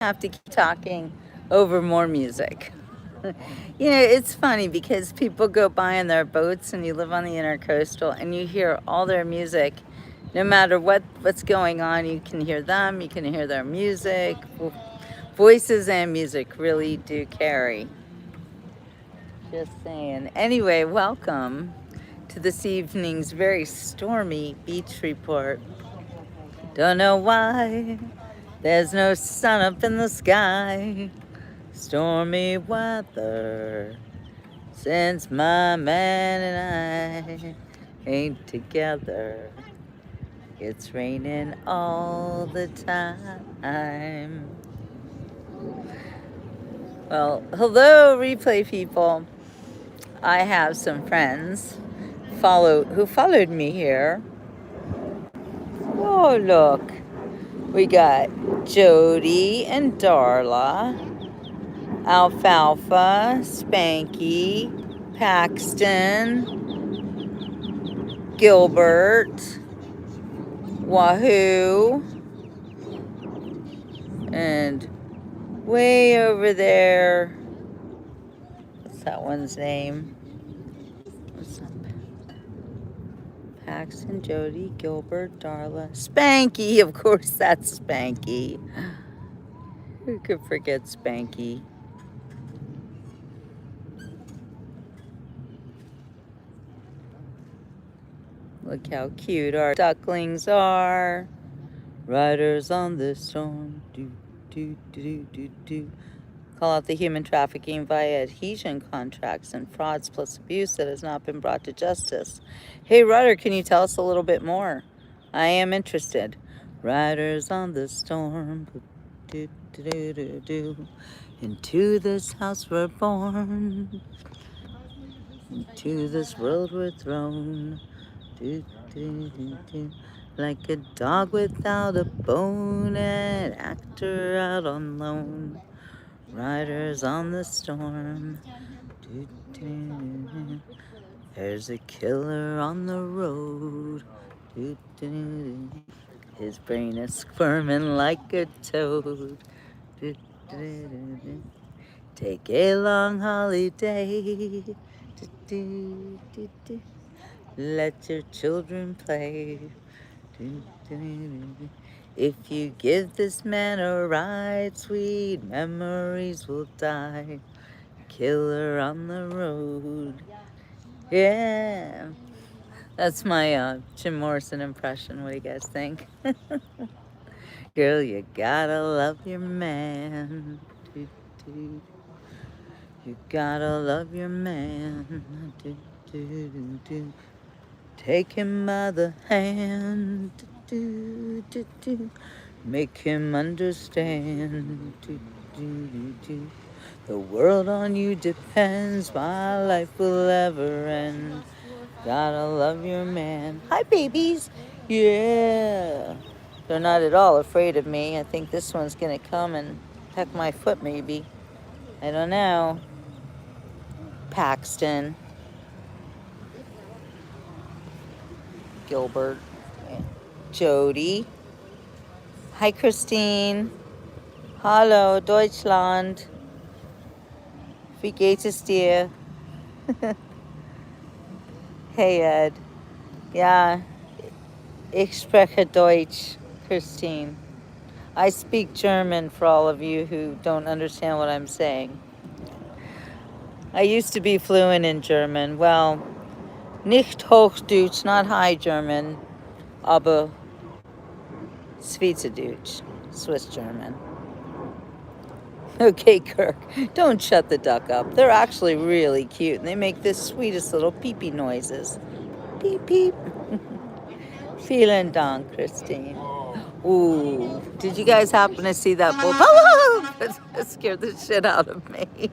have to keep talking over more music. You know, it's funny because people go by in their boats and you live on the intercoastal and you hear all their music. No matter what's going on, you can hear them, you can hear their music. Voices and music really do carry. Just saying. Anyway, welcome to this evening's very stormy beach report. Don't know why there's no sun up in the sky. Stormy weather since my man and I ain't together. It's raining all the time. Well, hello, replay people. I have some friends who followed me here. Oh, look. We got Jody and Darla, Alfalfa, Spanky, Paxton, Gilbert, Wahoo, and way over there, what's that one's name? What's up? Paxton, Jody, Gilbert, Darla, Spanky, of course that's Spanky. Who could forget Spanky? Look how cute our ducklings are. Riders on the storm. Do, do, do, do, do. Call out the human trafficking via adhesion contracts and frauds plus abuse that has not been brought to justice. Hey, Ryder, can you tell us a little bit more? I am interested. Riders on the storm. Do, do, do, do, do. Into this house we're born. Into this world we're thrown. Do, do, do, do. Like a dog without a bone, an actor out on loan. Riders on the storm. Do, do, do. There's a killer on the road. Do, do, do. His brain is squirming like a toad. Do, do, do, do. Take a long holiday. Do, do, do, do. Let your children play. If you give this man a ride, sweet memories will die. Killer on the road. Yeah. That's my Jim Morrison impression. What do you guys think? Girl, you gotta love your man. You gotta love your man. Take him by the hand, make him understand. The world on you depends, my life will ever end. Gotta love your man. Hi, babies. Yeah. They're not at all afraid of me. I think this one's gonna come and peck my foot, maybe. I don't know. Paxton. Gilbert, Jody. Hi, Christine. Hallo, Deutschland. Wie geht es dir? Hey, Ed. Ja, ich spreche Deutsch, Christine. I speak German for all of you who don't understand what I'm saying. I used to be fluent in German. Well, nicht Hochdeutsch, not High German, aber Schweizerdeutsch, Swiss German. Okay, Kirk, don't shut the duck up. They're actually really cute, and they make the sweetest little pee-pee noises. Peep, peep. Vielen Dank, Christine. Ooh, did you guys happen to see that bolt? Oh, that scared the shit out of me.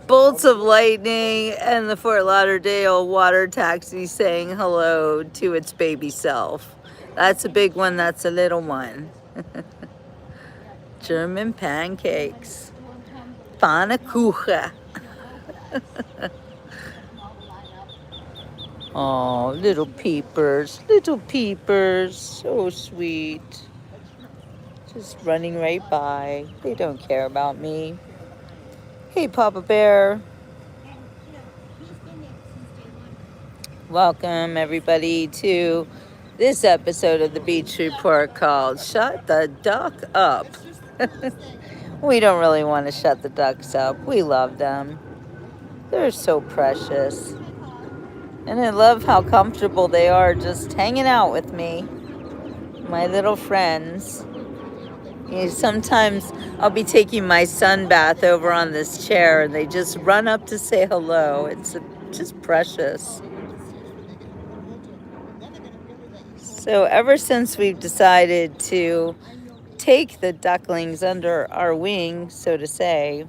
Bolts of lightning and the Fort Lauderdale water taxi saying hello to its baby self. That's a big one, that's a little one. German pancakes. Pfannkuchen. Oh, little peepers, so sweet. just running right by. They don't care about me. Hey, Papa Bear. Welcome, everybody, to this episode of the Beach Report called Shut the Duck Up. We don't really want to shut the ducks up. We love them. They're so precious. And I love how comfortable they are just hanging out with me, my little friends. You know, sometimes I'll be taking my sun bath over on this chair and they just run up to say hello. It's just precious. So ever since we've decided to take the ducklings under our wing, so to say,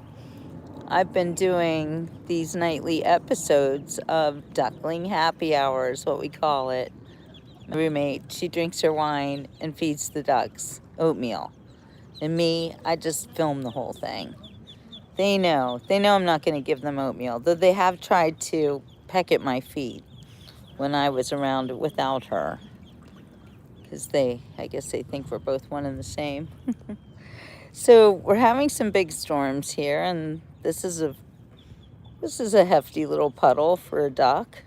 I've been doing these nightly episodes of Duckling Happy Hours, what we call it. My roommate, she drinks her wine and feeds the ducks oatmeal. And me, I just film the whole thing. They know I'm not going to give them oatmeal, though they have tried to peck at my feet when I was around without her. Because I guess they think we're both one and the same. So we're having some big storms here, and this is a hefty little puddle for a duck.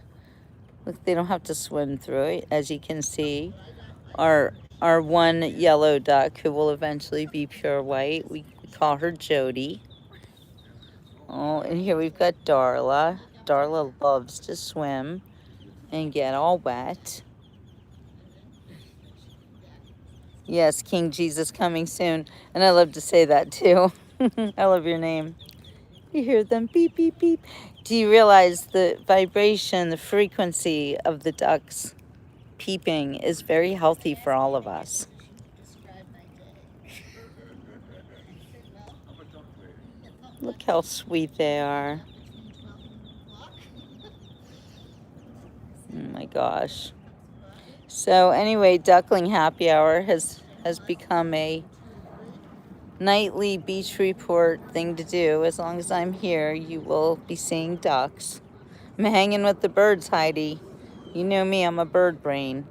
Look, they don't have to swim through it, as you can see. Our one yellow duck, who will eventually be pure white, we call her Jody. Oh, and here we've got Darla. Darla loves to swim and get all wet. Yes, King Jesus coming soon. And I love to say that too. I love your name. You hear them beep, beep, beep. Do you realize the vibration, the frequency of the ducks peeping is very healthy for all of us? Look how sweet they are. Oh my gosh. So anyway, Duckling Happy Hour has become a nightly beach report thing to do. As long as I'm here, you will be seeing ducks. I'm hanging with the birds, Heidi. You know me, I'm a bird brain.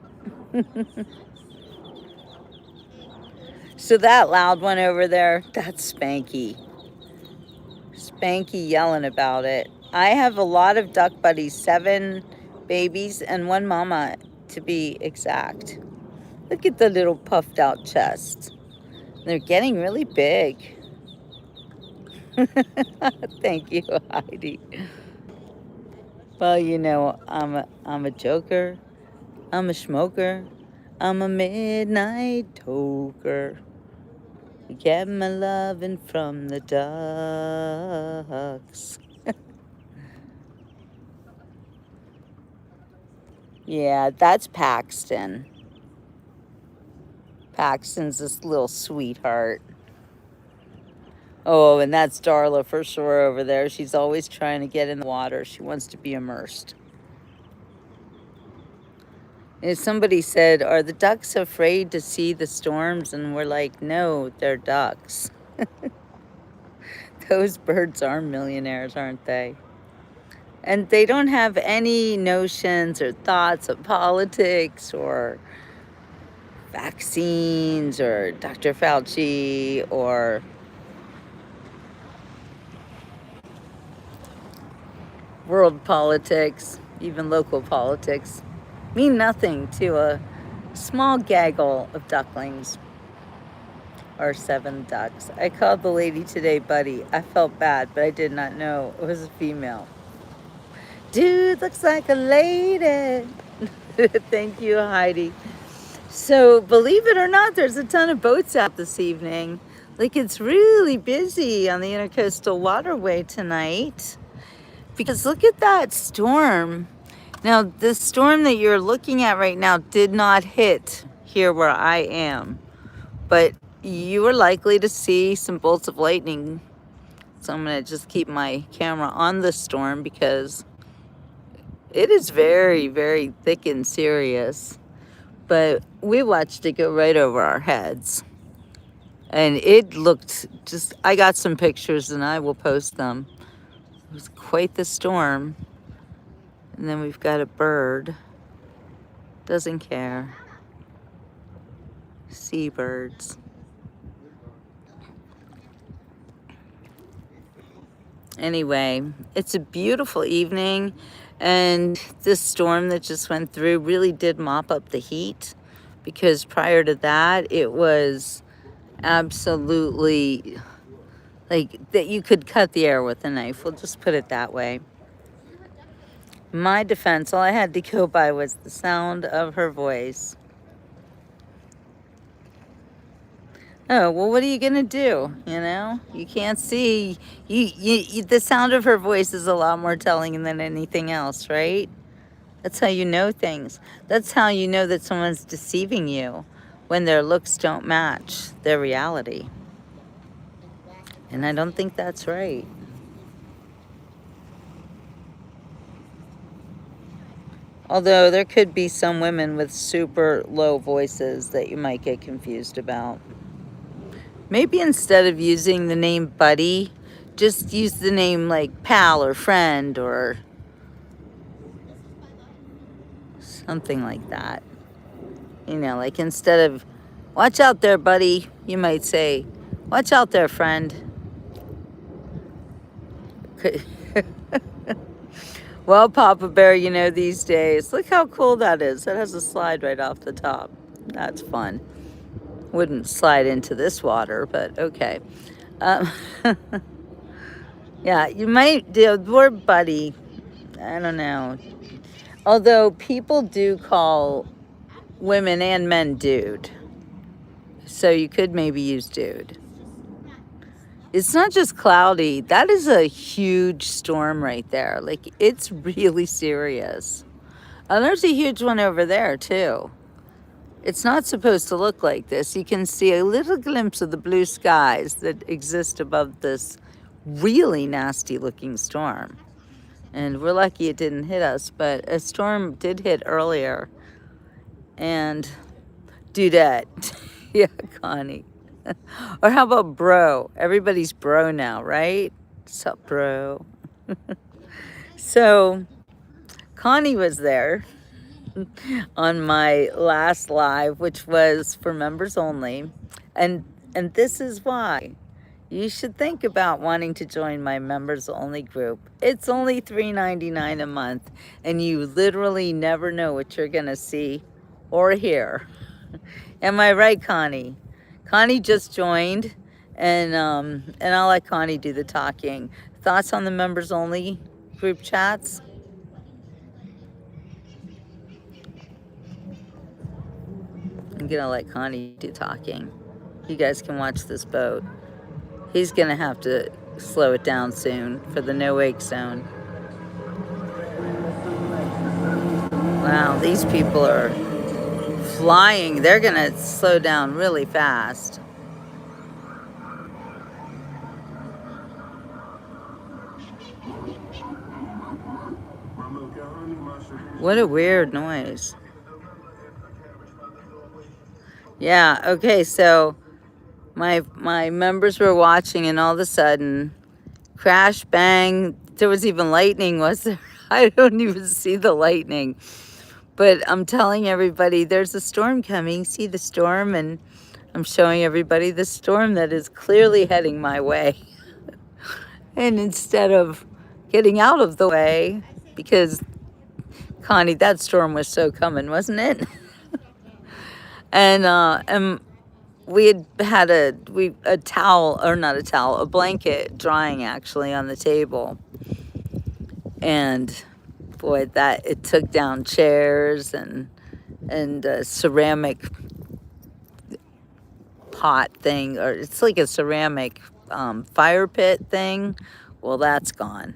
So that loud one over there, that's Spanky. Spanky yelling about it. I have a lot of duck buddies, 7 babies and 1 mama to be exact. Look at the little puffed out chests. They're getting really big. Thank you, Heidi. Well, you know, I'm a joker. I'm a smoker. I'm a midnight toker. Get my lovin' from the ducks. Yeah, that's Paxton. Paxton's this little sweetheart. Oh, and that's Darla for sure over there. She's always trying to get in the water. She wants to be immersed. And somebody said, are the ducks afraid to see the storms? And we're like, no, they're ducks. Those birds are millionaires, aren't they? And they don't have any notions or thoughts of politics or vaccines or Dr. Fauci or world politics, even local politics. Mean nothing to a small gaggle of ducklings. Or 7 ducks. I called the lady today Buddy. I felt bad, but I did not know it was a female. Dude looks like a lady. Thank you, Heidi. So, believe it or not, there's a ton of boats out this evening. Like, it's really busy on the Intercoastal Waterway tonight. Because look at that storm. Now, the storm that you're looking at right now did not hit here where I am. But you are likely to see some bolts of lightning. So I'm going to just keep my camera on the storm because it is very, very thick and serious. But we watched it go right over our heads. And it looked just, I got some pictures and I will post them. It was quite the storm. And then we've got a bird. Doesn't care. Seabirds. Anyway, it's a beautiful evening, and this storm that just went through really did mop up the heat, because prior to that, it was absolutely like that you could cut the air with a knife. We'll just put it that way. My defense, all I had to go by was the sound of her voice. Oh, well, what are you gonna do? You know, you can't see. The sound of her voice is a lot more telling than anything else, right? That's how you know things. That's how you know that someone's deceiving you, when their looks don't match their reality. And I don't think that's right. Although there could be some women with super low voices that you might get confused about. Maybe instead of using the name buddy, just use the name like pal or friend or something like that. You know, like instead of watch out there, buddy, you might say, watch out there, friend. Well, Papa Bear, you know, these days, look how cool that is. That has a slide right off the top. That's fun. Wouldn't slide into this water, but okay. Um, yeah, you might do the word buddy. I don't know. Although people do call women and men dude. So you could maybe use dude. It's not just cloudy. That is a huge storm right there. Like, it's really serious. And there's a huge one over there, too. It's not supposed to look like this. You can see a little glimpse of the blue skies that exist above this really nasty looking storm. And we're lucky it didn't hit us, but a storm did hit earlier. And dudette. Yeah, Connie. Or how about bro? Everybody's bro now, right? Sup, bro? So Connie was there on my last live, which was for members only. And this is why you should think about wanting to join my members only group. It's only $3.99 a month, and you literally never know what you're gonna see or hear. Am I right, Connie? Connie just joined, and I'll let Connie do the talking. Thoughts on the members only group chats? I'm gonna let Connie do talking. You guys can watch this boat. He's gonna have to slow it down soon for the no wake zone. Wow, these people are flying. They're gonna slow down really fast. What a weird noise. Yeah, okay, so my members were watching, and all of a sudden, crash, bang, there was even lightning, was there? I don't even see the lightning. But I'm telling everybody there's a storm coming. See the storm? And I'm showing everybody the storm that is clearly heading my way. And instead of getting out of the way, because Connie, that storm was so coming, wasn't it? And we had a towel, or not a towel, a blanket drying actually on the table. And boy, that it took down chairs and a ceramic pot thing, or it's like a ceramic fire pit thing. Well, that's gone.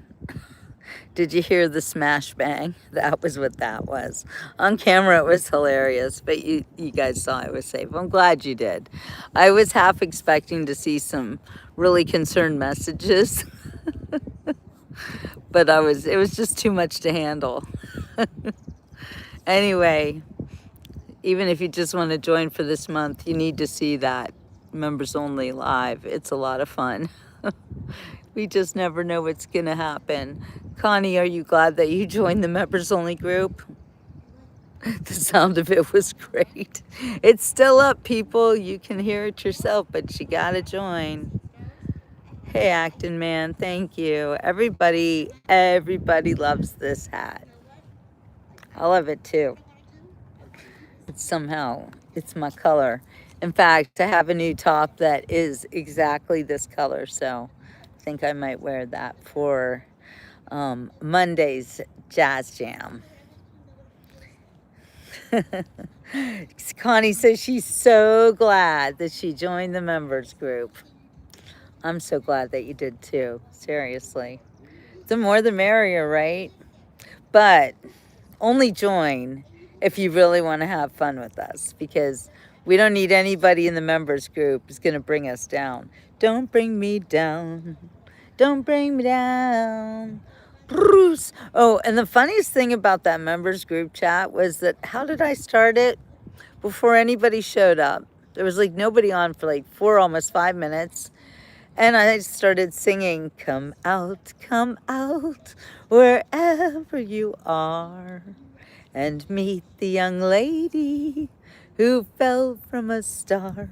Did you hear the smash bang? That was what that was. On camera, it was hilarious, but you guys saw I was safe. I'm glad you did. I was half expecting to see some really concerned messages, but it was just too much to handle. Anyway, even if you just want to join for this month, you need to see that members only live. It's a lot of fun. We just never know what's going to happen. Connie, are you glad that you joined the members only group? The sound of it was great. It's still up, people. You can hear it yourself, but you got to join. Hey, Acton Man, thank you. Everybody loves this hat. I love it too. It's my color. In fact, I have a new top that is exactly this color, so I think I might wear that for Monday's Jazz Jam. Connie says she's so glad that she joined the members group. I'm so glad that you did too, seriously. The more the merrier, right? But only join if you really want to have fun with us, because we don't need anybody in the members group who's going to bring us down. Don't bring me down. Don't bring me down. Bruce. Oh, and the funniest thing about that members group chat was that, how did I start it? Before anybody showed up. There was like nobody on for like almost 5 minutes. And I started singing, come out, wherever you are, and meet the young lady who fell from a star.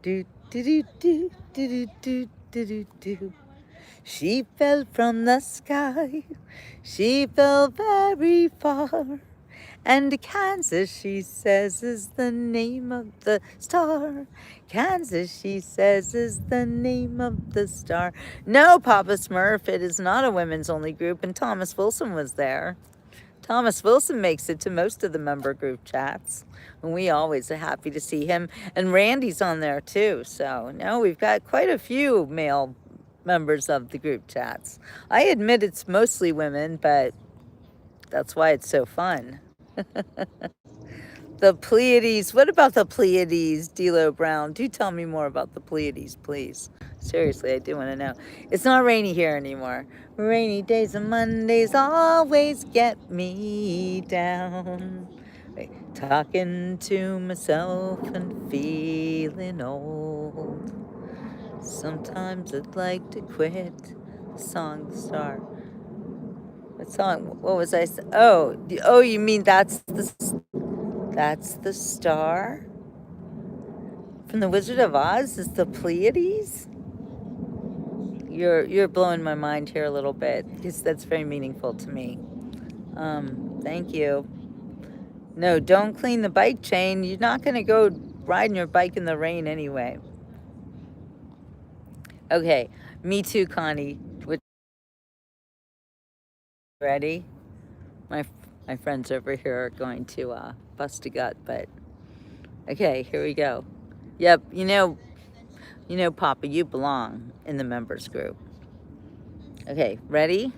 Do, do, do, do, do, do, do, do, do. She fell from the sky. She fell very far. And Kansas, she says, is the name of the star. Kansas, she says, is the name of the star. No, Papa Smurf, it is not a women's only group, and Thomas Wilson was there. Thomas Wilson makes it to most of the member group chats, and we always are happy to see him. And Randy's on there too, so no, we've got quite a few male members of the group chats. I admit it's mostly women, but that's why it's so fun. The Pleiades. What about the Pleiades, D-Lo Brown? Do tell me more about the Pleiades, please. Seriously, I do want to know. It's not rainy here anymore. Rainy days and Mondays always get me down. Wait, talking to myself and feeling old. Sometimes I'd like to quit. The song star. What song? What was I? Oh, you mean that's the star from the Wizard of Oz? Is the Pleiades? You're blowing my mind here a little bit, because that's very meaningful to me. Thank you. No, don't clean the bike chain. You're not gonna go riding your bike in the rain anyway. Okay, me too, Connie. Ready? My friends over here are going to bust a gut, but okay, here we go. Yep, you know, Papa, you belong in the members group. Okay, ready?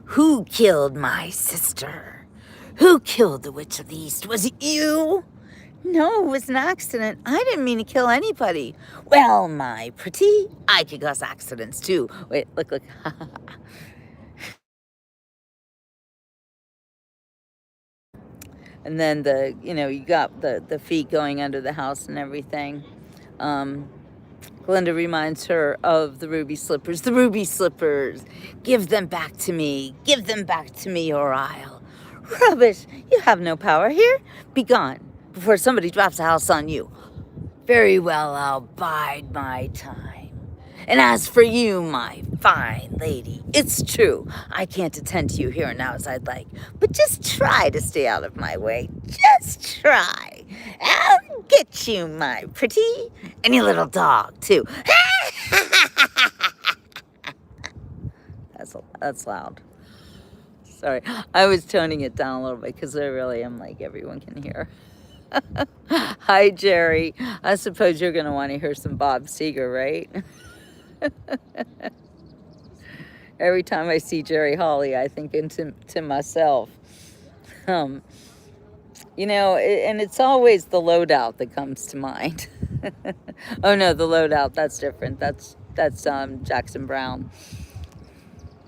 Who killed my sister? Who killed the Witch of the East? Was it you? No, it was an accident. I didn't mean to kill anybody. Well, my pretty, I could cause accidents too. Wait, look. And then you got the feet going under the house and everything. Glenda reminds her of the ruby slippers. The ruby slippers. Give them back to me. Give them back to me, or I'll. Rubbish. You have no power here. Be gone before somebody drops a house on you. Very well, I'll bide my time. And as for you, my fine lady, it's true, I can't attend to you here and now as I'd like, but just try to stay out of my way. Just try. I'll get you, my pretty, and your little dog, too. That's loud. Sorry, I was toning it down a little bit because I really am like everyone can hear. Hi, Jerry. I suppose you're going to want to hear some Bob Seger, right? Every time I see Jerry Hawley, I think to myself, and it's always the Loadout that comes to mind. Oh no, the Loadout, that's different. That's Jackson Browne.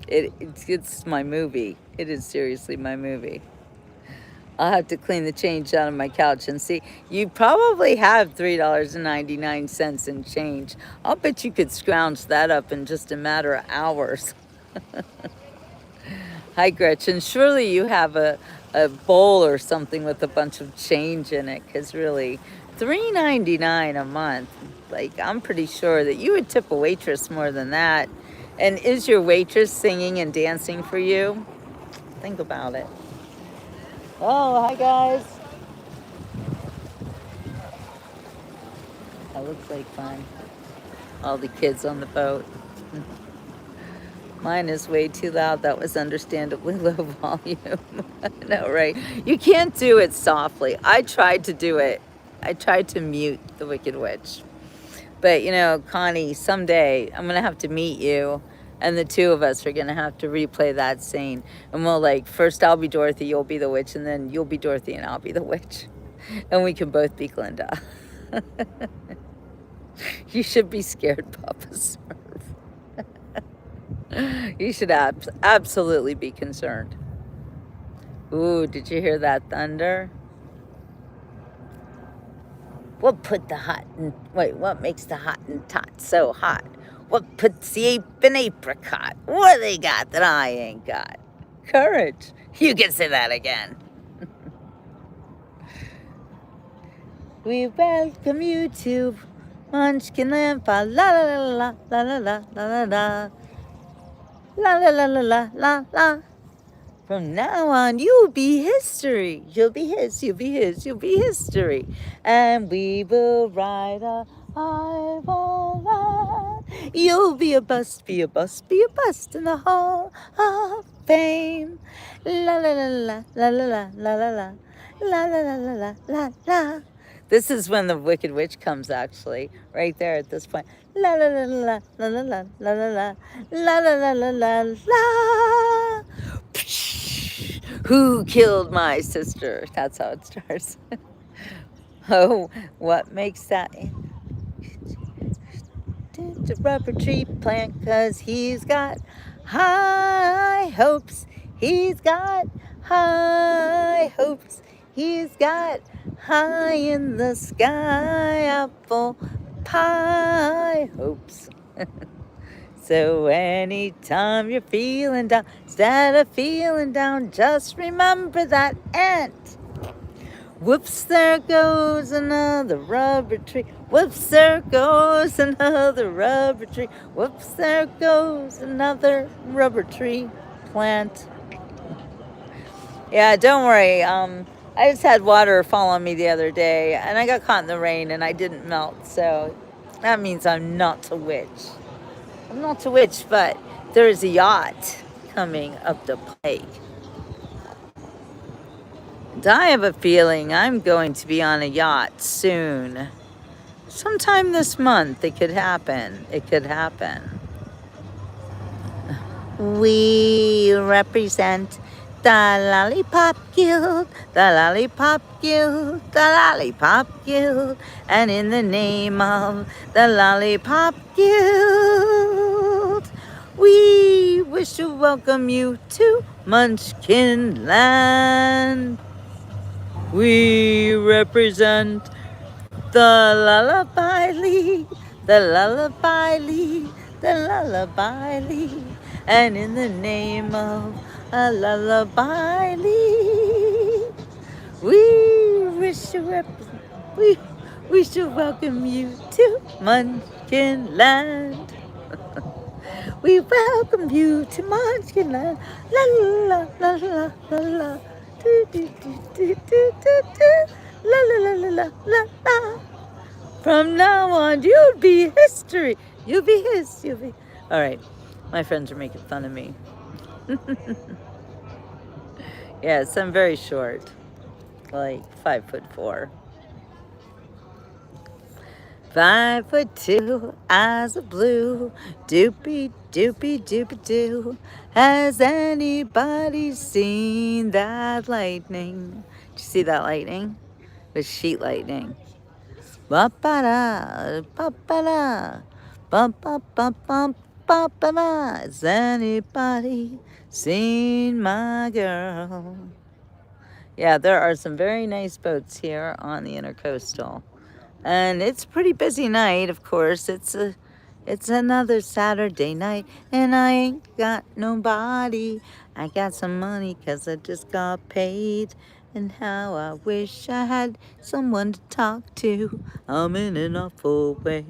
It's my movie. It is seriously my movie. I'll have to clean the change out of my couch and see. You probably have $3.99 in change. I'll bet you could scrounge that up in just a matter of hours. Hi, Gretchen. Surely you have a bowl or something with a bunch of change in it, because really, $3.99 a month. Like, I'm pretty sure that you would tip a waitress more than that. And is your waitress singing and dancing for you? Think about it. Oh, hi guys. That looks like fun. All the kids on the boat. Mine is way too loud. That was understandably low volume. I know, right? You can't do it softly. I tried to do it. I tried to mute the Wicked Witch. But, you know, Connie, someday I'm going to have to meet you. And the two of us are going to have to replay that scene. And we'll, like, first I'll be Dorothy, you'll be the witch. And then you'll be Dorothy and I'll be the witch. And we can both be Glinda. You should be scared, Papa Smurf. You should absolutely be concerned. Ooh, did you hear that thunder? What put the hot and wait, what makes the hot and tot so hot? What puts the ape in apricot? What they got that I ain't got? Courage. You can say that again. We welcome you to Munchkin Land. La la la la la la la la la. La la la la la la la. From now on, you'll be history. You'll be his, you'll be his, you'll be history. And we will ride a high wall. You'll be a bust, be a bust, be a bust in the Hall of Fame. La la la la la la la la la la la la la la la la. This is when the Wicked Witch comes, actually, right there at this point. La la la la la la la la la la la la la la la. Who killed my sister? That's how it starts. Oh, what makes that? The rubber tree plant, 'cause he's got high hopes. He's got high hopes. He's got high in the sky apple pie hopes. So anytime you're feeling down, instead of feeling down, just remember that ant. Whoops, there goes another rubber tree. Whoops, there goes another rubber tree. Whoops, there goes another rubber tree plant. Yeah, don't worry. I just had water fall on me the other day, and I got caught in the rain, and I didn't melt. So that means I'm not a witch. I'm not a witch, but there is a yacht coming up the pike. And I have a feeling I'm going to be on a yacht soon. Sometime this month, it could happen. It could happen. We represent the Lollipop Guild, the Lollipop Guild, the Lollipop Guild. And in the name of the Lollipop Guild, we wish to welcome you to Munchkin Land. We represent the Lullaby League, the Lullaby League, the Lullaby League. And in the name of a Lullaby League, we wish to we should welcome you to Munchkin Land. We welcome you to Munchkin Land. La la la la la la. Do do do do do do do. La la la la la la la. From now on, you'll be history. You'll be his. You'll be. All right, my friends are making fun of me. Yes, I'm very short, like 5'4". 5'2", eyes of blue, doopy doopy doopy doo. Has anybody seen that lightning? Did you see that lightning? It was sheet lightning. Ba-ba-da, ba-ba-da, ba-ba-ba-ba, ba-ba-da. Has anybody seen my girl? Yeah, there are some very nice boats here on the Intercoastal. And it's a pretty busy night, of course. It's another Saturday night, and I ain't got nobody. I got some money 'cause I just got paid. And how I wish I had someone to talk to. I'm in an awful way.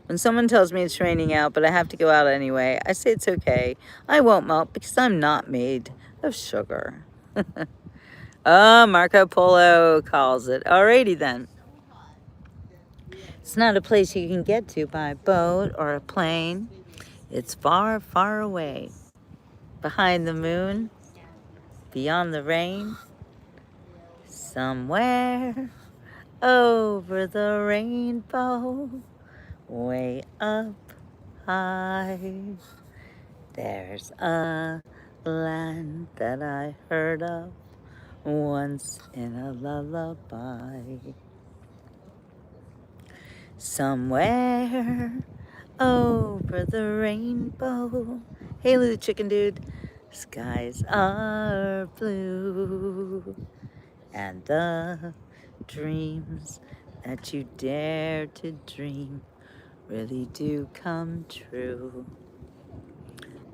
When someone tells me it's raining out, but I have to go out anyway, I say it's okay. I won't melt because I'm not made of sugar. Oh, Marco Polo calls it. Alrighty then. It's not a place you can get to by boat or a plane. It's far, far away. Behind the moon, beyond the rain, somewhere over the rainbow, way up high. There's a land that I heard of once in a lullaby. Somewhere over the rainbow. Hey, Lou Chicken Dude. Skies are blue. And the dreams that you dare to dream really do come true.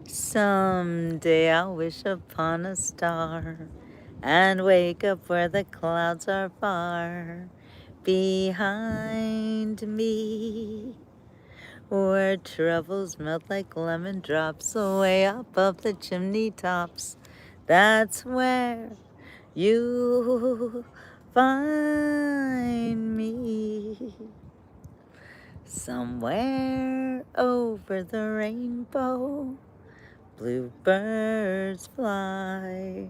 Someday I'll wish upon a star and wake up where the clouds are far behind me, where troubles melt like lemon drops away up the chimney tops. That's where you find me. Somewhere over the rainbow, bluebirds fly.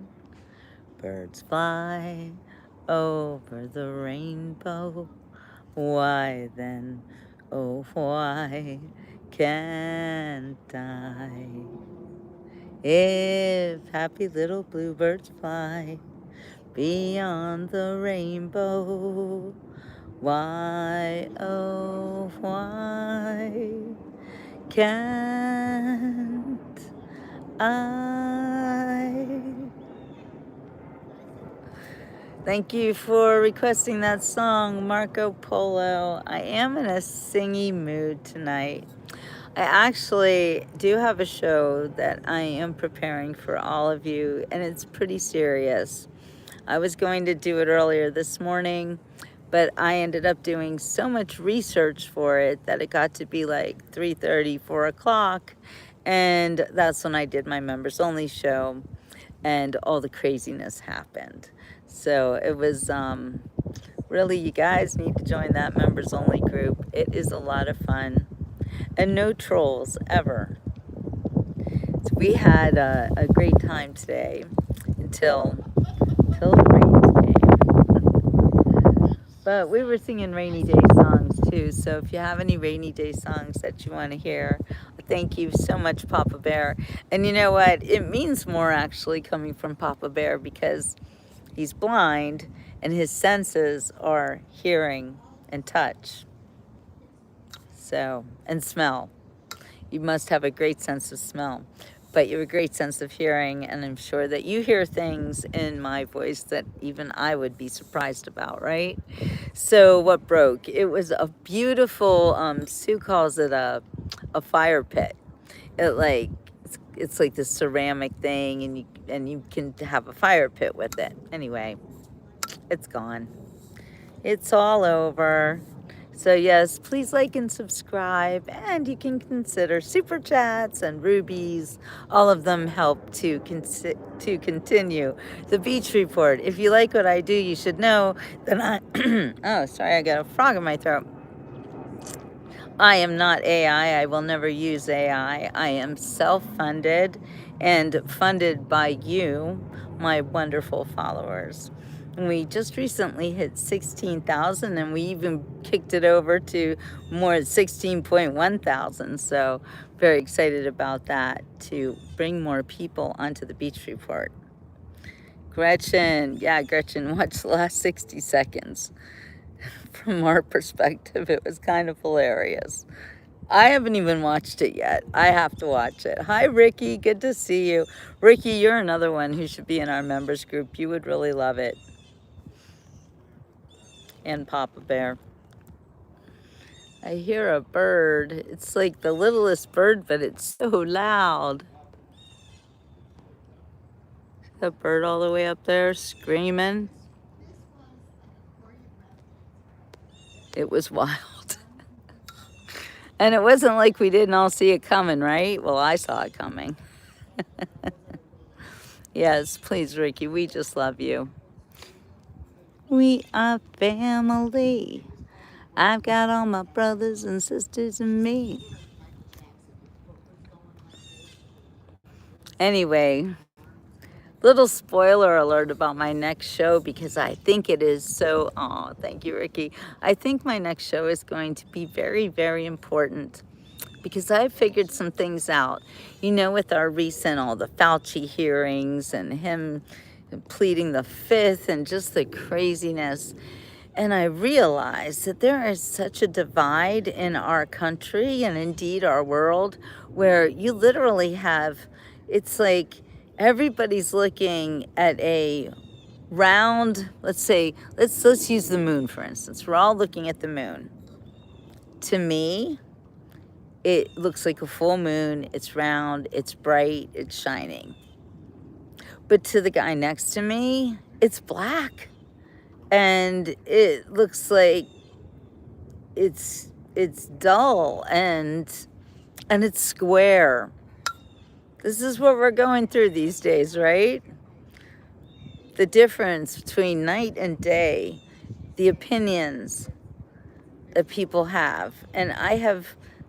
Birds fly over the rainbow. Why then, oh why can't I? If happy little bluebirds fly beyond the rainbow, why, oh why can't I? Thank you for requesting that song, Marco Polo. I am in a singy mood tonight. I actually do have a show that I am preparing for all of you, and it's pretty serious. I was going to do it earlier this morning, but I ended up doing so much research for it that it got to be like 3:30, 4 o'clock, and that's when I did my members only show, and all the craziness happened. So it was really, you guys need to join that members only group. It is a lot of fun, and no trolls ever. So we had a great time today until the rain came. But we were singing rainy day songs too. So if you have any rainy day songs that you want to hear, thank you so much, Papa Bear. And you know what? It means more actually coming from Papa Bear because he's blind and his senses are hearing and touch. So, and smell. You must have a great sense of smell, but you have a great sense of hearing, and I'm sure that you hear things in my voice that even I would be surprised about, right? So what broke? It was a beautiful, Sue calls it a fire pit. It like, it's like this ceramic thing, and you can have a fire pit with it. Anyway, it's gone. It's all over. So yes, please like and subscribe, and you can consider super chats and rubies. All of them help to continue the beach report. If you like what I do, you should know that I oh, sorry, I got a frog in my throat. I am not AI. I will never use AI. I am self-funded and funded by you, my wonderful followers. We just recently hit 16,000, and we even kicked it over to more 16.1 thousand. So very excited about that, to bring more people onto the beach report. Gretchen, yeah, Gretchen, watch the last 60 seconds. From our perspective, it was kind of hilarious. I haven't even watched it yet. I have to watch it. Hi, Ricky. Good to see you. Ricky, you're another one who should be in our members group. You would really love it. And Papa Bear. I hear a bird. It's like the littlest bird, but it's so loud. That bird all the way up there screaming. It was wild. And it wasn't like we didn't all see it coming, right? Well, I saw it coming. Yes, please, Ricky, we just love you. We are family. I've got all my brothers and sisters and me. Anyway, little spoiler alert about my next show because I think it is so, oh, thank you, Ricky. I think my next show is going to be very, very important because I figured some things out. You know, with our recent, all the Fauci hearings and him pleading the fifth and just the craziness. And I realized that there is such a divide in our country and indeed our world where you literally have, it's like everybody's looking at a round, let's say, let's use the moon for instance. We're all looking at the moon. To me, it looks like a full moon. It's round, it's bright, it's shining. But to the guy next to me, it's black. And it looks like it's dull and it's square. This is what we're going through these days, right? The difference between night and day, the opinions that people have. And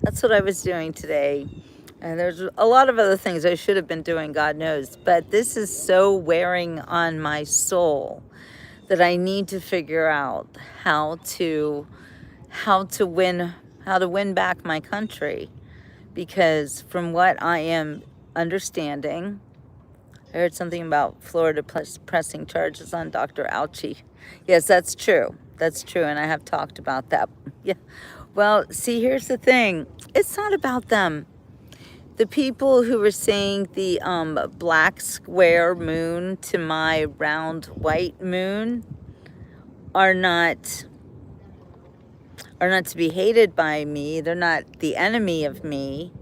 that's what I was doing today. And there's a lot of other things I should have been doing, God knows. But this is so wearing on my soul that I need to figure out how to win back my country. Because from what I am understanding, I heard something about Florida pressing charges on Dr. Fauci. Yes, that's true. That's true, and I have talked about that. Yeah. Well, see, here's the thing. It's not about them. The people who were saying the black square moon to my round white moon are not to be hated by me. They're not the enemy of me.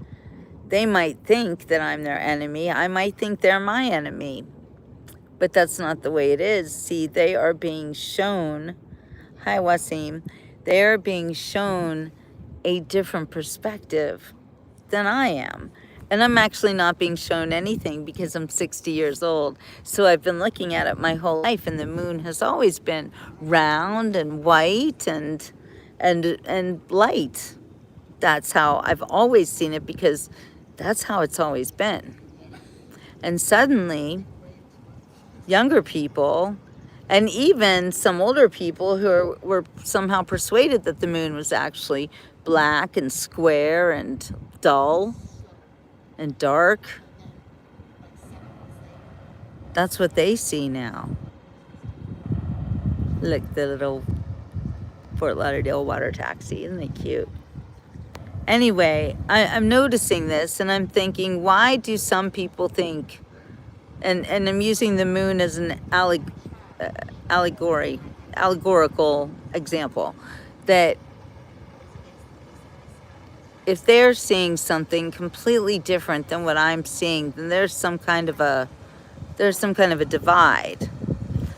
They might think that I'm their enemy. I might think they're my enemy. But that's not the way it is. See, they are being shown, hi Wasim, they are being shown a different perspective than I am. And I'm actually not being shown anything because I'm 60 years old. So I've been looking at it my whole life, and the moon has always been round and white and light. That's how I've always seen it because that's how it's always been. And suddenly, younger people and even some older people who were somehow persuaded that the moon was actually black and square and dull and dark. That's what they see now. Look, the little Fort Lauderdale water taxi. Isn't it cute? Anyway, I'm noticing this and I'm thinking, why do some people think, and I'm using the moon as an allegorical example, that if they're seeing something completely different than what I'm seeing, then there's some kind of a divide.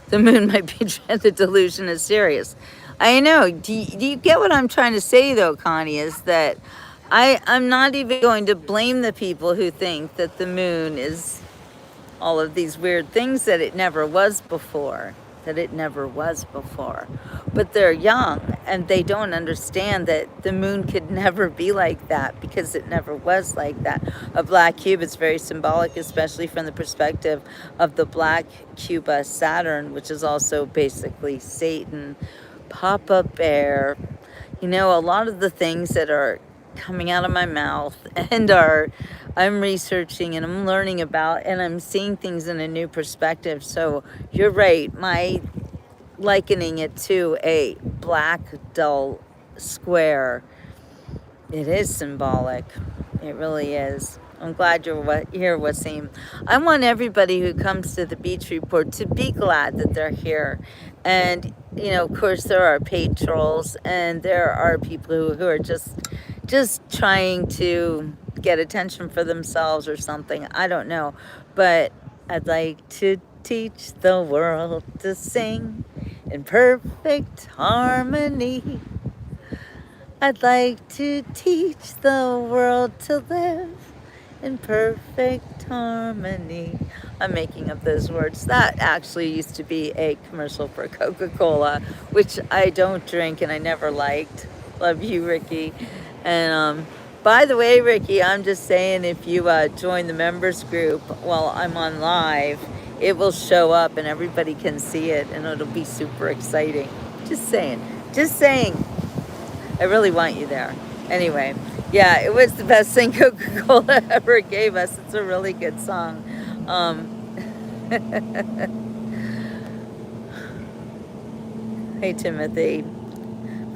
The moon might be the delusion is serious. I know. Do you get what I'm trying to say, though, Connie? Is that I'm not even going to blame the people who think that the moon is all of these weird things that it never was before. But they're young and they don't understand that the moon could never be like that because it never was like that. A black cube is very symbolic, especially from the perspective of the black Cuba Saturn, which is also basically Satan, Papa Bear. You know, a lot of the things that are coming out of my mouth and I'm researching and I'm learning about, and I'm seeing things in a new perspective. So you're right, my likening it to a black dull square, it is symbolic. It really is. I'm glad you're here, Wasim. I want everybody who comes to the Beach Report to be glad that they're here. And, you know, of course, there are paid trolls and there are people who are just trying to get attention for themselves or something. I don't know. But I'd like to teach the world to sing in perfect harmony. I'd like to teach the world to live in perfect harmony. I'm making up those words. That actually used to be a commercial for Coca-Cola, which I don't drink and I never liked. Love you, Ricky. And by the way, Ricky, I'm just saying, if you join the members group while I'm on live, it will show up and everybody can see it, and it'll be super exciting. Just saying. Just saying. I really want you there. Anyway, yeah, it was the best thing Coca-Cola ever gave us. It's a really good song. Hey, Timothy.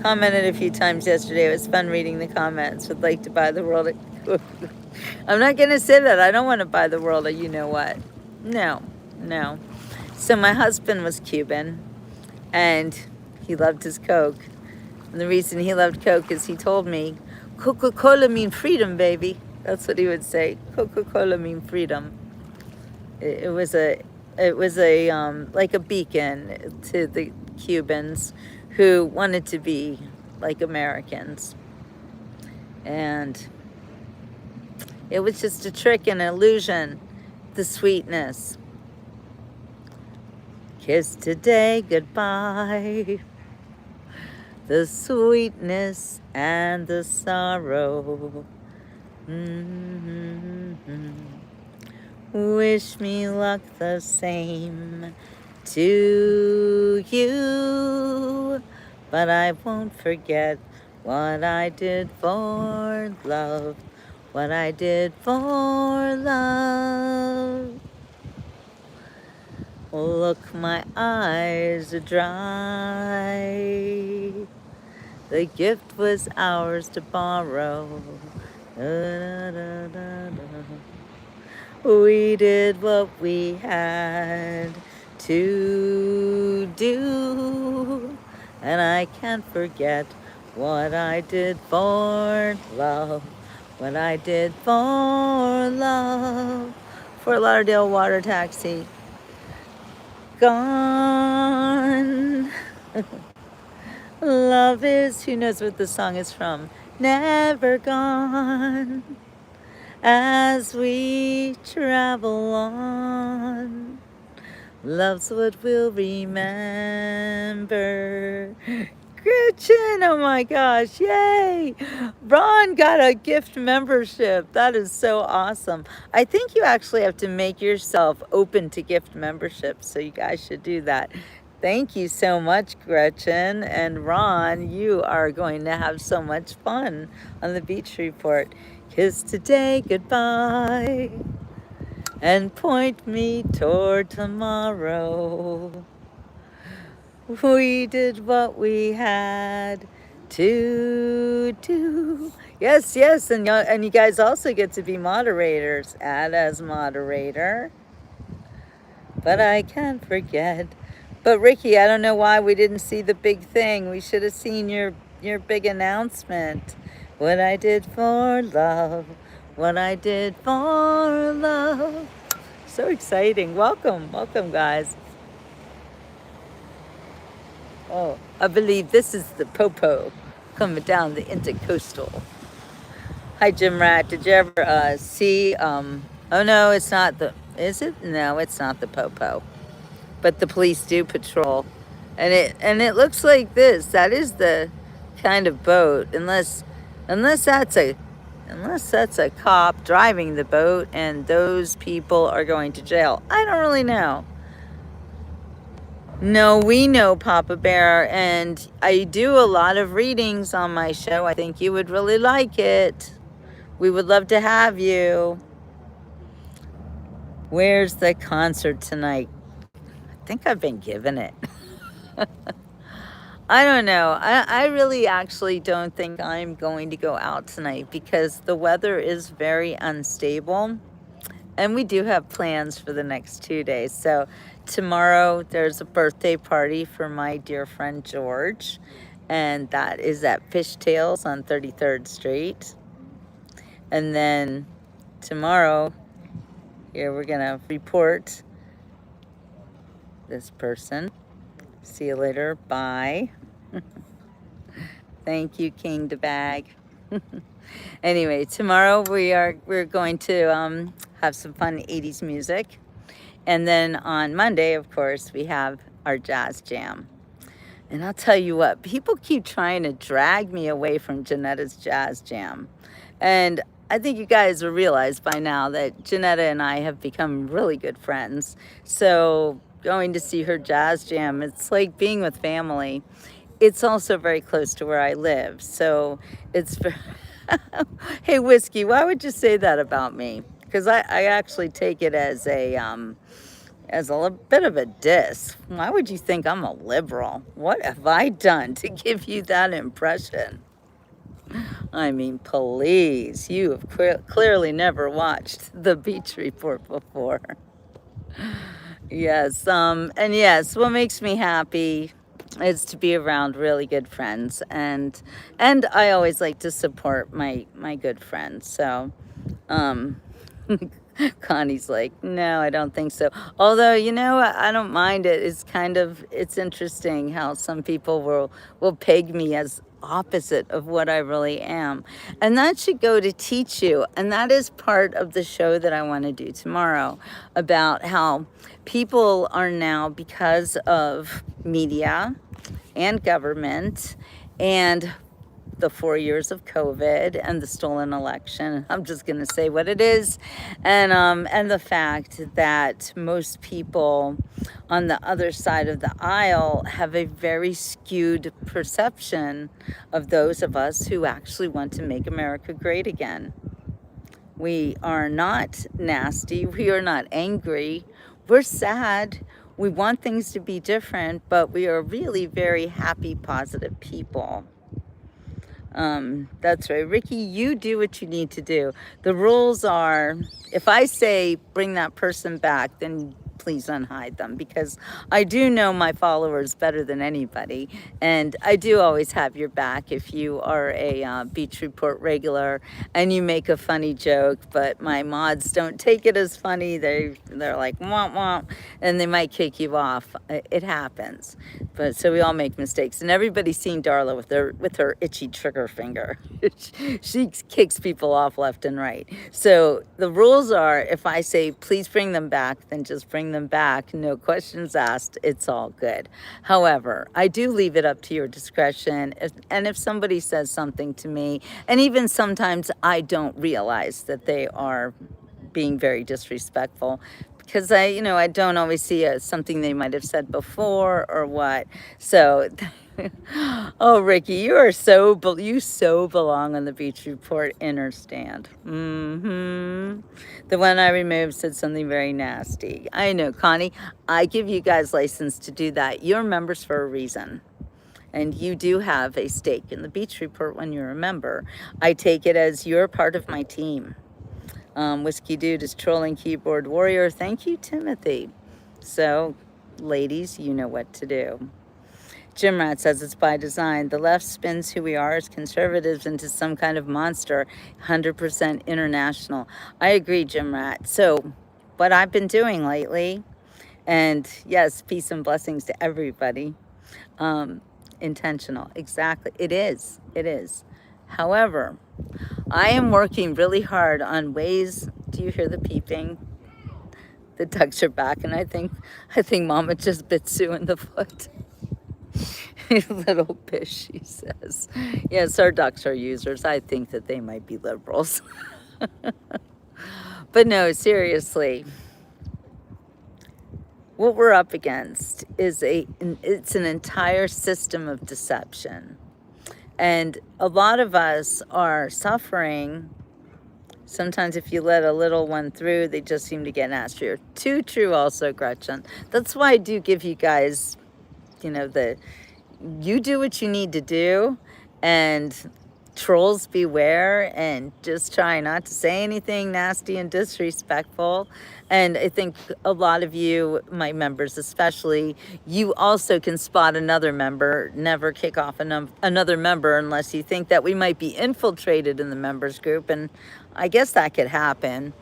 Commented a few times yesterday. It was fun reading the comments. Would like to buy the world. I'm not going to say that. I don't want to buy the world of you know what. No, no. So my husband was Cuban, and he loved his Coke. And the reason he loved Coke is he told me, Coca-Cola mean freedom, baby. That's what he would say. Coca-Cola mean freedom. It was a like a beacon to the Cubans who wanted to be like Americans. And it was just a trick and an illusion, the sweetness. Kiss today goodbye. The sweetness and the sorrow. Wish me luck the same to you, but I won't forget what I did for love, what I did for love. Look, my eyes are dry. The gift was ours to borrow. Da, da, da, da. We did what we had to do, and I can't forget what I did for love, what I did for love. Fort Lauderdale water taxi. Gone. Love is, who knows what the song is from? Never gone. As we travel on, love's what we'll remember. Gretchen, oh my gosh, yay! Ron got a gift membership. That is so awesome. I think you actually have to make yourself open to gift memberships, so you guys should do that. Thank you so much, Gretchen. And Ron, you are going to have so much fun on the beach report. Kiss today goodbye and point me toward tomorrow. We did what we had to do. Yes, yes, and you guys also get to be moderators. Add as moderator. But I can't forget. But Ricky, I don't know why we didn't see the big thing. We should have seen your big announcement. What I did for love, what I did for love. So exciting. Welcome, welcome, guys. Oh, I believe this is the Popo coming down the intercoastal. Hi, Jim Rat. Did you ever see, oh no, it's not the, is it? No, it's not the Popo. But the police do patrol. And it looks like this. That is the kind of boat, unless that's a cop driving the boat and those people are going to jail. I don't really know. No, we know Papa Bear, and I do a lot of readings on my show. I think you would really like it. We would love to have you. Where's the concert tonight? I think I've been given it. I don't know. I really actually don't think I'm going to go out tonight because the weather is very unstable. And we do have plans for the next 2 days. So tomorrow there's a birthday party for my dear friend George. And that is at Fishtails on 33rd Street. And then tomorrow, here we're going to report this person. See you later. Bye. Thank you, King the Bag. Anyway, tomorrow we're going to have some fun 80s music. And then on Monday, of course, we have our jazz jam. And I'll tell you what, people keep trying to drag me away from Janetta's jazz jam. And I think you guys will realize by now that Janetta and I have become really good friends. So going to see her jazz jam, it's like being with family. It's also very close to where I live. So it's, hey, Whiskey, why would you say that about me? Because I actually take it as a bit of a diss. Why would you think I'm a liberal? What have I done to give you that impression? I mean, please, you have clearly never watched the Beach Report before. Yes, and yes, what makes me happy is to be around really good friends, and I always like to support my good friends. So, Connie's like, no, I don't think so. Although, you know, I don't mind it. It's interesting how some people will peg me as opposite of what I really am. And that should go to teach you. And that is part of the show that I want to do tomorrow, about how people are now, because of media and government and the 4 years of COVID and the stolen election. I'm just going to say what it is. And the fact that most people on the other side of the aisle have a very skewed perception of those of us who actually want to make America great again. We are not nasty. We are not angry. We're sad. We want things to be different, but we are really very happy, positive people. That's right. Ricky, you do what you need to do. The rules are, if I say bring that person back, then please unhide them, because I do know my followers better than anybody, and I do always have your back if you are a Beach Report regular and you make a funny joke, but my mods don't take it as funny. They're like womp womp, and they might kick you off. It happens, but so we all make mistakes, and everybody's seen Darla with her itchy trigger finger. She kicks people off left and right. So the rules are, if I say please bring them back, then just bring them back, no questions asked. It's all good. However, I do leave it up to your discretion. And if somebody says something to me, and even sometimes I don't realize that they are being very disrespectful, because I don't always see something they might have said before or what. So oh, Ricky, you so belong on the Beach Report inner stand. The one I removed said something very nasty. I know, Connie, I give you guys license to do that. You're members for a reason. And you do have a stake in the Beach Report when you're a member. I take it as you're part of my team. Whiskey Dude is trolling keyboard warrior. Thank you, Timothy. So, ladies, you know what to do. Jim Rat says it's by design. The left spins who we are as conservatives into some kind of monster, 100% international. I agree, Jim Rat. So what I've been doing lately, and yes, peace and blessings to everybody, intentional, exactly. It is. However, I am working really hard on ways. Do you hear the peeping? The ducks are back, and I think Mama just bit Sue in the foot. Little bitch, she says. Yes, our ducks are users. I think that they might be liberals. But no, seriously, what we're up against is it's an entire system of deception. And a lot of us are suffering. Sometimes if you let a little one through, they just seem to get nastier. Too true also, Gretchen. That's why I do give you guys, you do what you need to do, and trolls beware, and just try not to say anything nasty and disrespectful. And I think a lot of you, my members especially, you also can spot another member. Never kick off another member unless you think that we might be infiltrated in the members group, and I guess that could happen.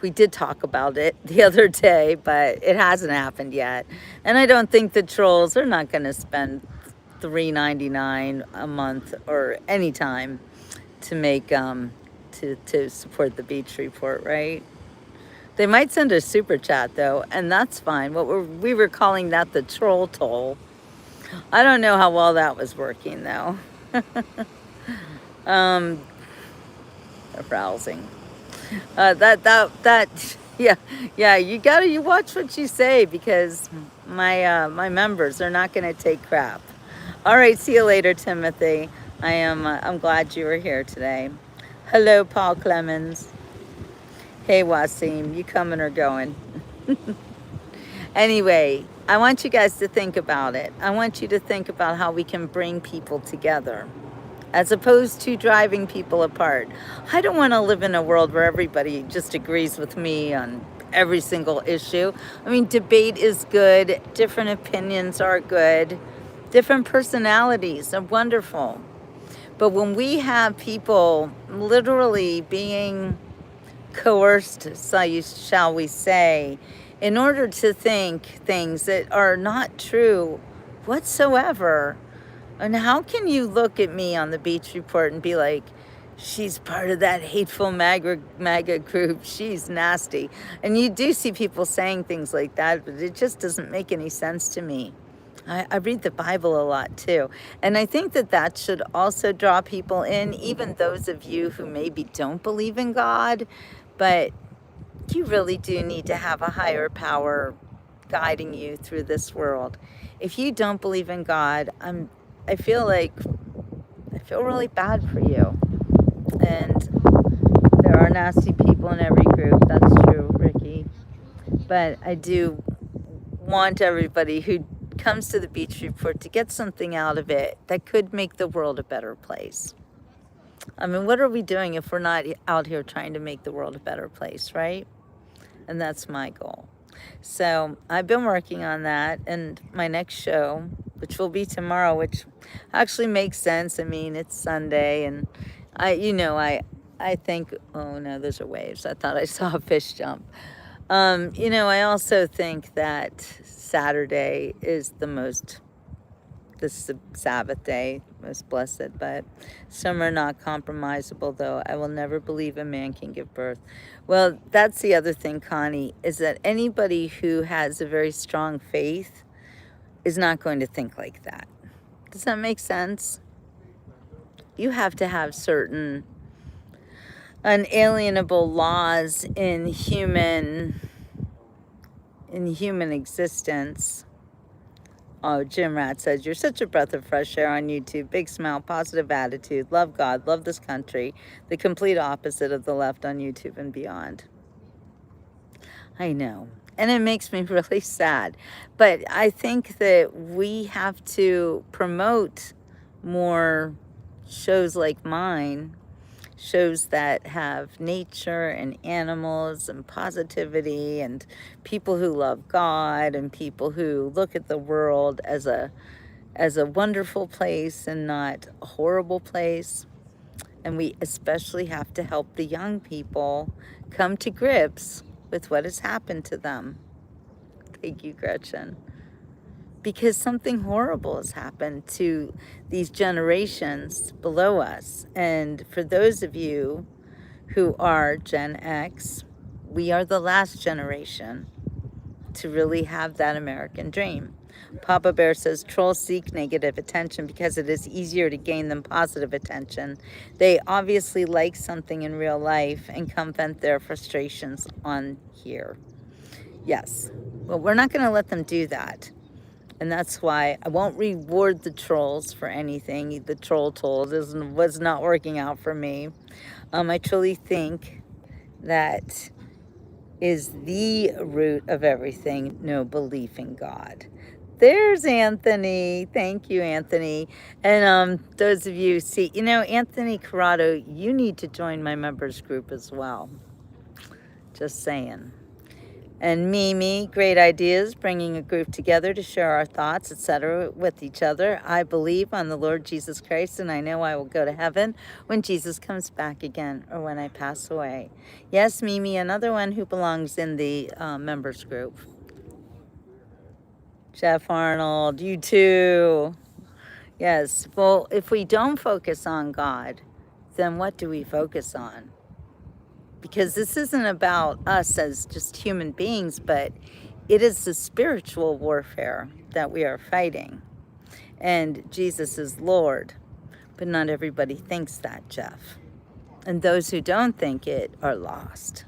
We did talk about it the other day, but it hasn't happened yet. And I don't think the trolls are not going to spend $3.99 a month or any time to make to support the Beach Report, right? They might send a super chat though, and that's fine. We were calling that the troll toll. I don't know how well that was working though. um, Arousing. Yeah. You watch what you say, because my members are not going to take crap. All right, see you later, Timothy. I'm glad you were here today. Hello, Paul Clemens. Hey, Wasim, you coming or going? Anyway, I want you guys to think about it. I want you to think about how we can bring people together, as opposed to driving people apart. I don't want to live in a world where everybody just agrees with me on every single issue. I mean, debate is good. Different opinions are good. Different personalities are wonderful. But when we have people literally being coerced, shall we say, in order to think things that are not true whatsoever, and how can you look at me on the Beach Report and be like, she's part of that hateful MAGA group, she's nasty? And you do see people saying things like that, but it just doesn't make any sense to me. I read the Bible a lot too. And I think that should also draw people in, even those of you who maybe don't believe in God, but you really do need to have a higher power guiding you through this world. If you don't believe in God, I feel really bad for you. And there are nasty people in every group. That's true, Ricky. But I do want everybody who comes to the Beach Report to get something out of it that could make the world a better place. I mean, what are we doing if we're not out here trying to make the world a better place, right? And that's my goal. So I've been working on that, and my next show, which will be tomorrow, which actually makes sense. I mean, it's Sunday, and I think, oh no, those are waves. I thought I saw a fish jump. I also think that Saturday is the Sabbath day, most blessed, but some are not compromisable, though. I will never believe a man can give birth. Well, that's the other thing, Connie, is that anybody who has a very strong faith is not going to think like that. Does that make sense? You have to have certain unalienable laws in human existence. Oh, Jim Rat says, you're such a breath of fresh air on YouTube. Big smile, positive attitude, love God, love this country. The complete opposite of the left on YouTube and beyond. I know. And it makes me really sad. But I think that we have to promote more shows like mine, shows that have nature and animals and positivity and people who love God and people who look at the world as a wonderful place and not a horrible place. And we especially have to help the young people come to grips with what has happened to them. Thank you, Gretchen. Because something horrible has happened to these generations below us. And for those of you who are Gen X, we are the last generation to really have that American dream. Papa Bear says, trolls seek negative attention because it is easier to gain them positive attention. They obviously like something in real life and come vent their frustrations on here. Yes, well, we're not going to let them do that. And that's why I won't reward the trolls for anything. The troll toll was not working out for me. I truly think that is the root of everything, no belief in God. There's Anthony. Thank you, Anthony. And those of you see, Anthony Corrado, you need to join my members group as well. Just saying. And Mimi, great ideas, bringing a group together to share our thoughts, etc., with each other. I believe on the Lord Jesus Christ, and I know I will go to heaven when Jesus comes back again or when I pass away. Yes, Mimi, another one who belongs in the members group. Jeff Arnold, you too. Yes, well, if we don't focus on God, then what do we focus on? Because this isn't about us as just human beings, but it is the spiritual warfare that we are fighting. And Jesus is Lord, but not everybody thinks that, Jeff. And those who don't think it are lost,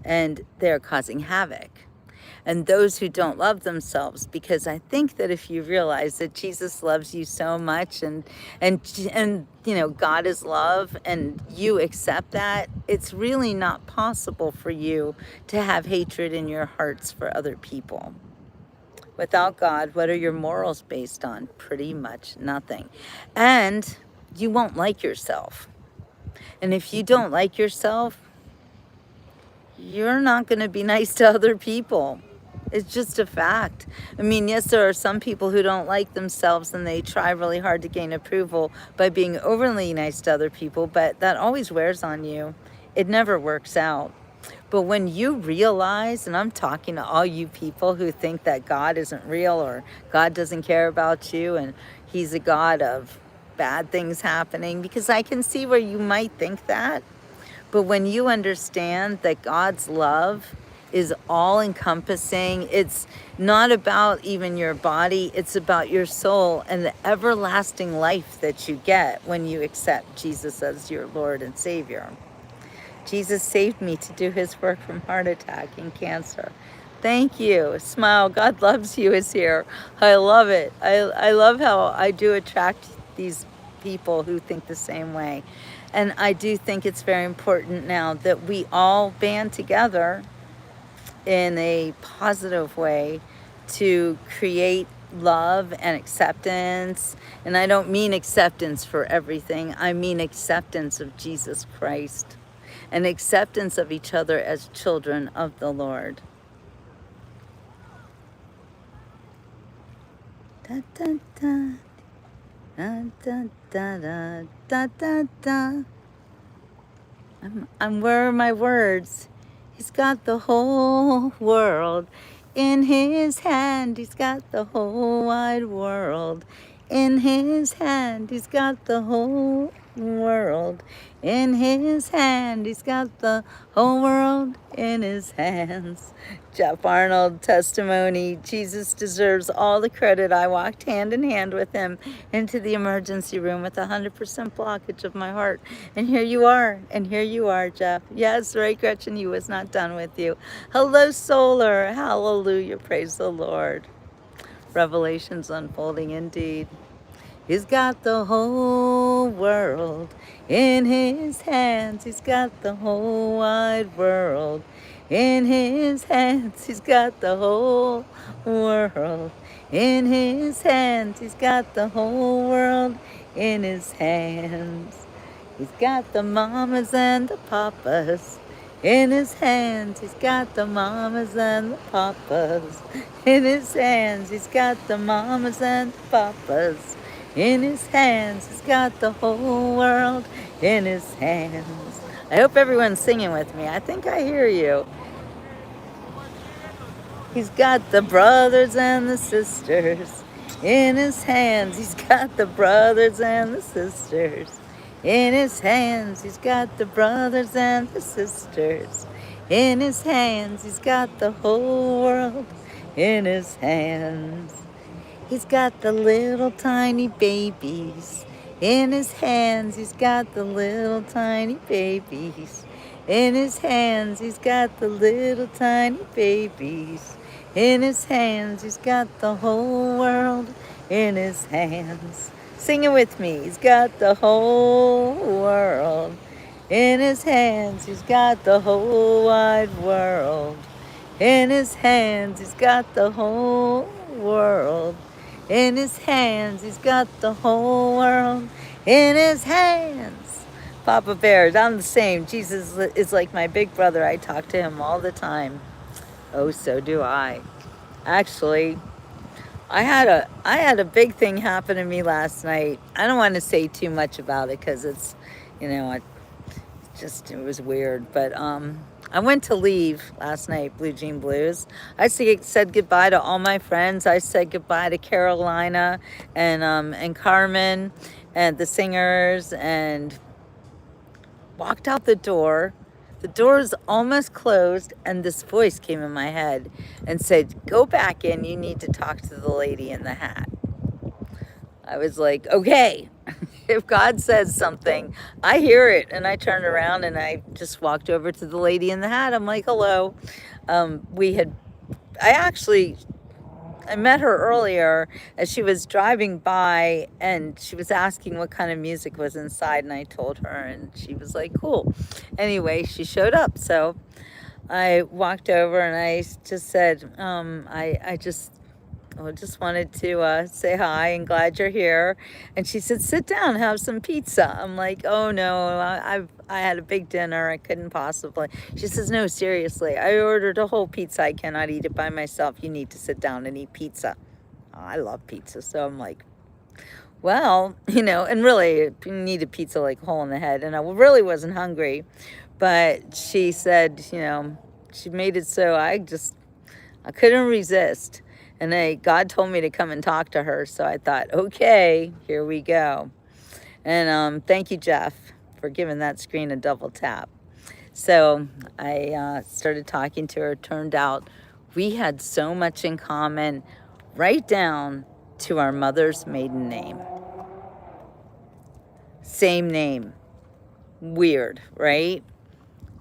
and they're causing havoc. And those who don't love themselves, because I think that if you realize that Jesus loves you so much, and you know, God is love, and you accept that, it's really not possible for you to have hatred in your hearts for other people. Without God, what are your morals based on? Pretty much nothing. And you won't like yourself. And if you don't like yourself, you're not going to be nice to other people. It's just a fact. I mean, yes, there are some people who don't like themselves and they try really hard to gain approval by being overly nice to other people, but that always wears on you. It never works out. But when you realize, and I'm talking to all you people who think that God isn't real or God doesn't care about you and he's a God of bad things happening, because I can see where you might think that. But when you understand that God's love is all encompassing, it's not about even your body, it's about your soul and the everlasting life that you get when you accept Jesus as your Lord and Savior. Jesus saved me to do his work from heart attack and cancer. Thank you. Smile. God loves you is here. I love it. I love how I do attract these people who think the same way. And I do think it's very important now that we all band together in a positive way to create love and acceptance. And I don't mean acceptance for everything. I mean acceptance of Jesus Christ and acceptance of each other as children of the Lord. Da, da, da. Da, da, da, da, da, da, da. Where are my words? He's got the whole world in his hand. He's got the whole wide world in his hand. He's got the whole world in his hand. He's got the whole world in his hands. Jeff Arnold testimony. Jesus deserves all the credit. I walked hand in hand with him into the emergency room with 100% blockage of my heart. And here you are. And here you are, Jeff. Yes, right, Gretchen, he was not done with you. Hello, Solar. Hallelujah. Praise the Lord. Revelations unfolding indeed. He's got the whole world in his hands. He's got the whole wide world in his hands. He's got the whole world in his hands. He's got the whole world in his hands. He's got the mamas and the papas in his hands. He's got the mamas and the papas in his hands. He's got the mamas and the papas in his hands. He's got the whole world in his hands. I hope everyone's singing with me. I think I hear you. He's got the brothers and the sisters in his hands. He's got the brothers and the sisters in his hands. He's got the brothers and the sisters in his hands. He's got the whole world in his hands. He's got the little tiny babies in his hands. He's got the little tiny babies in his hands. He's got the little tiny babies in his hands. He's got the whole world in his hands. Sing it with me. He's got the whole world in his hands. He's got the whole wide world in his hands. He's got the whole world in his hands. He's got the whole world in his hands. Papa Bear, I'm the same. Jesus is like my big brother. I talk to him all the time. Oh, so do I. Actually, I had a big thing happen to me last night. I don't want to say too much about it because it's, you know, it was weird. But I went to leave last night, Blue Jean Blues. Said goodbye to all my friends. I said goodbye to Carolina and Carmen and the singers, and walked out the door. The door's almost closed, and this voice came in my head and said, "Go back in. You need to talk to the lady in the hat." I was like, okay, if God says something, I hear it. And I turned around and I just walked over to the lady in the hat. I'm like, hello. We had, I actually, I met her earlier as she was driving by, and she was asking what kind of music was inside. And I told her, and she was like, cool. Anyway, she showed up. So I walked over and I just said, I just wanted to say hi and glad you're here. And she said, sit down, have some pizza. I'm like, oh no, I had a big dinner. I couldn't possibly. She says, no, seriously, I ordered a whole pizza. I cannot eat it by myself. You need to sit down and eat pizza. Oh, I love pizza. So I'm like, well, and really you need a pizza like hole in the head. And I really wasn't hungry, but she said, she made it so I couldn't resist. And God told me to come and talk to her. So I thought, okay, here we go. And thank you, Jeff, for giving that screen a double tap. So I started talking to her. Turned out we had so much in common, right down to our mother's maiden name. Same name. Weird, right?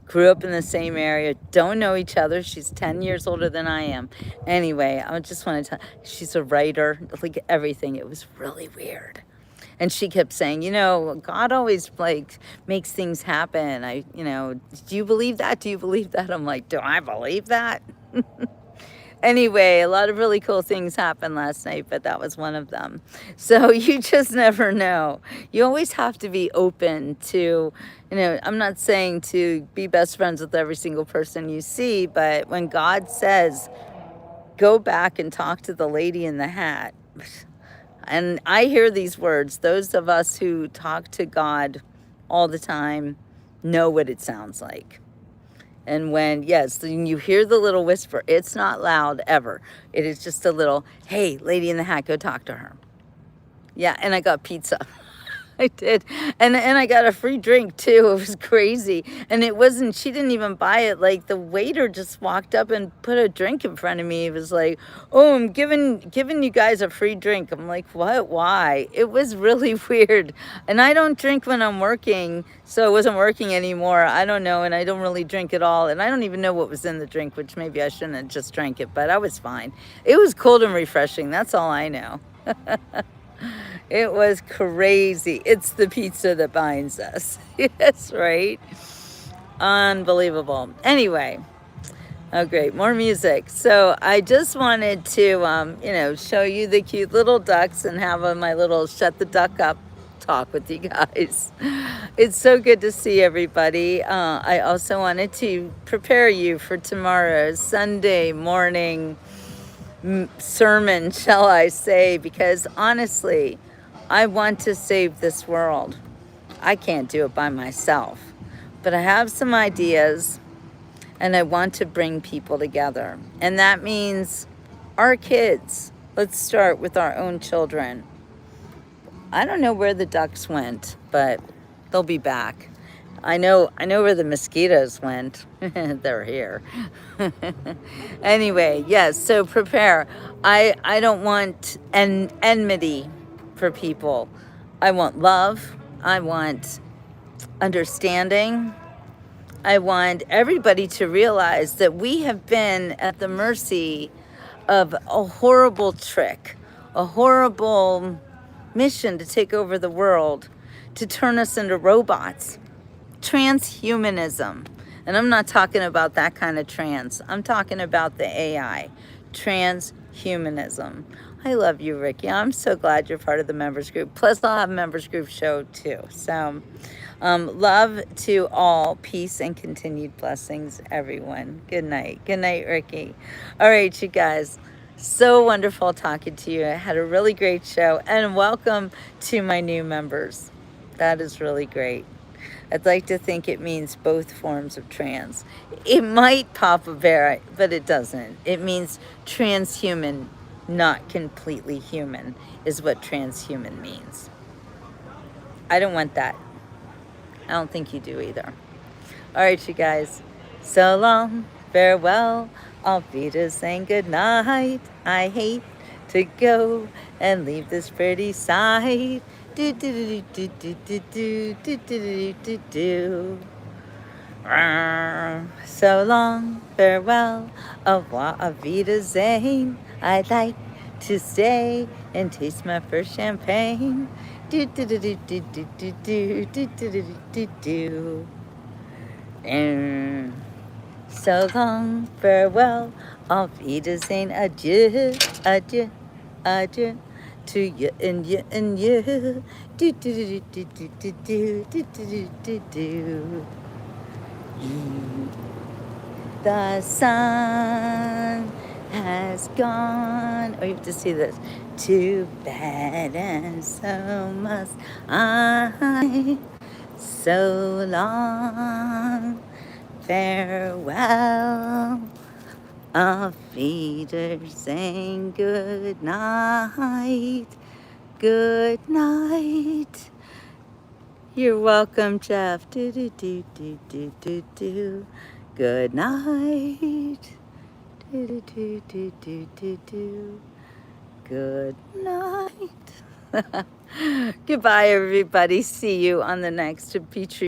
Grew up in the same area, don't know each other. She's 10 years older than I am. Anyway, I just want to tell, she's a writer, like everything. It was really weird. And she kept saying, God always makes things happen. Do you believe that? Do you believe that? I'm like, do I believe that? Anyway, a lot of really cool things happened last night, but that was one of them. So you just never know. You always have to be open to, I'm not saying to be best friends with every single person you see, but when God says, go back and talk to the lady in the hat, and I hear these words, those of us who talk to God all the time know what it sounds like. And when you hear the little whisper, it's not loud ever. It is just a little, hey, lady in the hat, go talk to her. Yeah, and I got pizza. I did. And I got a free drink too. It was crazy. And she didn't even buy it. Like the waiter just walked up and put a drink in front of me. It was like, oh, I'm giving you guys a free drink. I'm like, what? Why? It was really weird. And I don't drink when I'm working. So it wasn't working anymore. I don't know. And I don't really drink at all. And I don't even know what was in the drink, which maybe I shouldn't have just drank it, but I was fine. It was cold and refreshing. That's all I know. It was crazy. It's the pizza that binds us. Yes, right? Unbelievable. Anyway, oh great, more music. So I just wanted to, show you the cute little ducks and have my little shut the duck up talk with you guys. It's so good to see everybody. I also wanted to prepare you for tomorrow's Sunday morning sermon, shall I say, because honestly, I want to save this world. I can't do it by myself, but I have some ideas and I want to bring people together. And that means our kids. Let's start with our own children. I don't know where the ducks went, but they'll be back. I know where the mosquitoes went. They're here. Anyway, yes, so prepare. I don't want enmity for people. I want love. I want understanding. I want everybody to realize that we have been at the mercy of a horrible trick, a horrible mission to take over the world, to turn us into robots. Transhumanism. And I'm not talking about that kind of trans. I'm talking about the AI. Transhumanism. humanism. I love you, Ricky. I'm so glad you're part of the members group. Plus, I'll have a members group show too. So, love to all. Peace and continued blessings, everyone. Good night. Good night, Ricky. All right, you guys. So wonderful talking to you. I had a really great show. And welcome to my new members. That is really great. I'd like to think it means both forms of trans. It might, Papa Bear, but it doesn't. It means transhuman, not completely human, is what transhuman means. I don't want that. I don't think you do either. All right, you guys. So long, farewell. I'll be just saying good night. I hate to go and leave this pretty side. Do do do do do do do do do do. So long, farewell, au revoir, auf Wiedersehen. I'd like to stay and taste my first champagne. Do do do do do do do do do do do do. So long, farewell, auf Wiedersehen, adieu, adieu, adieu, to you and you and you. Do do do do do do do do do do do. The sun has gone. Oh, you have to see this. To bed, and so must I. So long, farewell. Auf Wiedersehen, good night. Good night. You're welcome, Jeff. Do do do do do do do. Good night. Do do do do do do do. Good night. Goodbye, everybody. See you on the next Petrie.